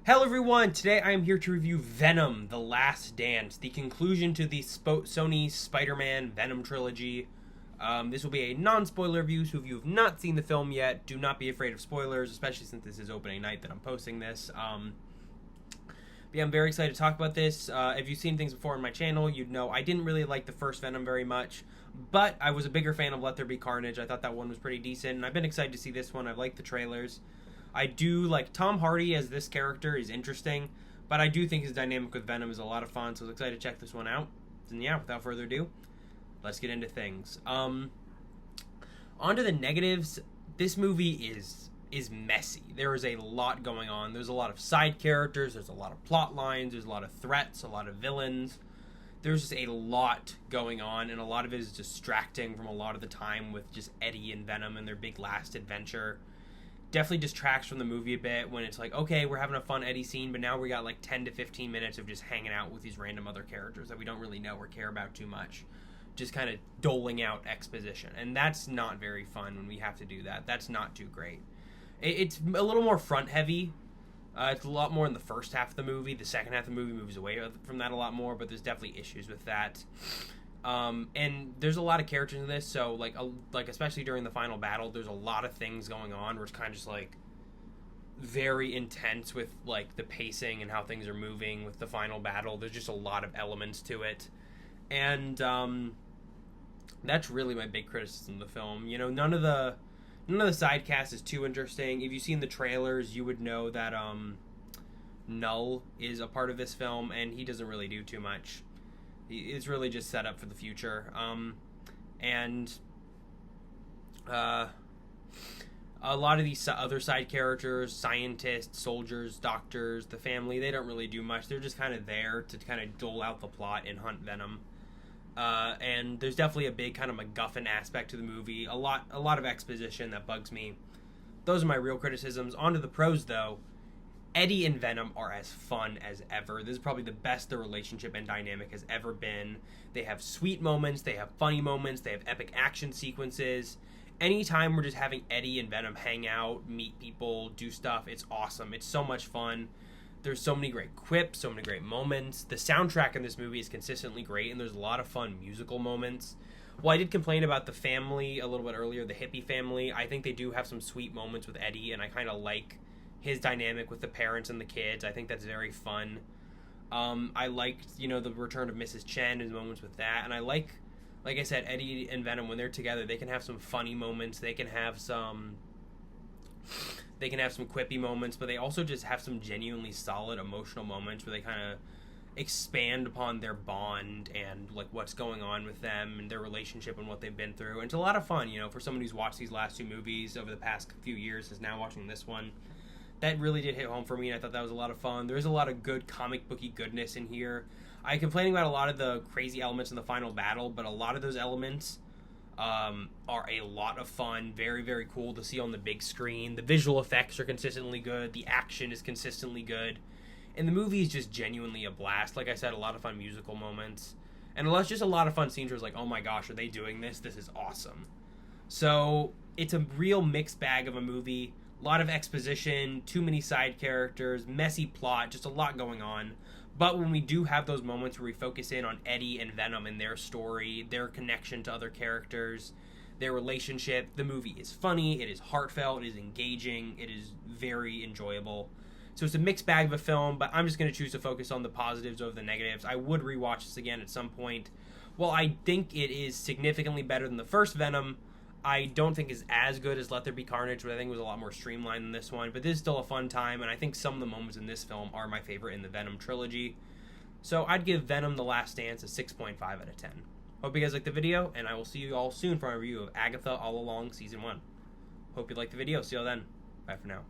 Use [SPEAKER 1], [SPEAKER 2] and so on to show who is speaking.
[SPEAKER 1] Hello everyone, today I am here to review Venom: The Last Dance, the conclusion to the Sony Spider-Man Venom trilogy. This will be a non-spoiler review, so if you have not seen the film yet, do not be afraid of spoilers, especially since this is opening night that I'm posting this. But yeah, I'm very excited to talk about this. If you've seen things before on my channel, you'd know I didn't really like the first Venom very much, but I was a bigger fan of Let There Be Carnage. I thought that one was pretty decent, and I've been excited to see this one. I've liked the trailers. I do like Tom Hardy as this character is interesting, but I do think his dynamic with Venom is a lot of fun, so I was excited to check this one out. And yeah, without further ado, let's get into things. On to the negatives. This movie is messy. There is a lot going on. There's a lot of side characters, there's a lot of plot lines, there's a lot of threats, a lot of villains. There's just a lot going on, and a lot of it is distracting from a lot of the time with just Eddie and Venom and their big last adventure. Definitely distracts from the movie a bit when it's like, okay, we're having a fun Eddie scene, but now we got like 10 to 15 minutes of just hanging out with these random other characters that we don't really know or care about too much. Just kind of doling out exposition. And that's not very fun when we have to do that. That's not too great. It's a little more front heavy. It's a lot more in the first half of the movie. The second half of the movie moves away from that a lot more, but there's definitely issues with that. And there's a lot of characters in this, so like especially during the final battle, there's a lot of things going on where it's kind of just like very intense with like the pacing and how things are moving with the final battle. There's just a lot of elements to it, and that's really my big criticism of the film. You know, none of the side cast is too interesting. If you've seen the trailers, you would know that Null is a part of this film, and he doesn't really do too much. It's really just set up for the future. And a lot of these other side characters, scientists, soldiers, doctors, the family, they don't really do much. They're just kind of there to kind of dole out the plot and hunt Venom. And there's definitely a big kind of MacGuffin aspect to the movie. A lot of exposition that bugs me. Those are my real criticisms. On to the pros, though. Eddie and Venom are as fun as ever. This is probably the best their relationship and dynamic has ever been. They have sweet moments, they have funny moments, they have epic action sequences. Anytime we're just having Eddie and Venom hang out, meet people, do stuff, it's awesome. It's so much fun. There's so many great quips, so many great moments. The soundtrack in this movie is consistently great, and there's a lot of fun musical moments. While I did complain about the family a little bit earlier, the hippie family, I think they do have some sweet moments with Eddie, and I kind of like his dynamic with the parents and the kids. I think that's very fun. I liked, the return of Mrs. Chen and moments with that. And I like I said, Eddie and Venom, when they're together, they can have some funny moments. They can have some quippy moments, but they also just have some genuinely solid emotional moments where they kind of expand upon their bond and like what's going on with them and their relationship and what they've been through. And it's a lot of fun, for someone who's watched these last two movies over the past few years is now watching this one. That really did hit home for me, and I thought that was a lot of fun. There's a lot of good comic booky goodness in here. I'm complaining about a lot of the crazy elements in the final battle, but a lot of those elements are a lot of fun. Very, very cool to see on the big screen. The visual effects are consistently good. The action is consistently good. And the movie is just genuinely a blast. Like I said, a lot of fun musical moments. And just a lot of fun scenes where it's like, oh my gosh, are they doing this? This is awesome. So it's a real mixed bag of a movie. A lot of exposition, too many side characters, messy plot, just a lot going on. But when we do have those moments where we focus in on Eddie and Venom and their story, their connection to other characters, their relationship, the movie is funny, it is heartfelt, it is engaging, it is very enjoyable. So it's a mixed bag of a film, but I'm just going to choose to focus on the positives over the negatives. I would rewatch this again at some point. While I think it is significantly better than the first Venom, I don't think is as good as Let There Be Carnage, but I think it was a lot more streamlined than this one. But this is still a fun time, and I think some of the moments in this film are my favorite in the Venom trilogy. So I'd give Venom: The Last Dance a 6.5 out of 10. Hope you guys liked the video, and I will see you all soon for a review of Agatha All Along Season 1. Hope you liked the video. See you all then. Bye for now.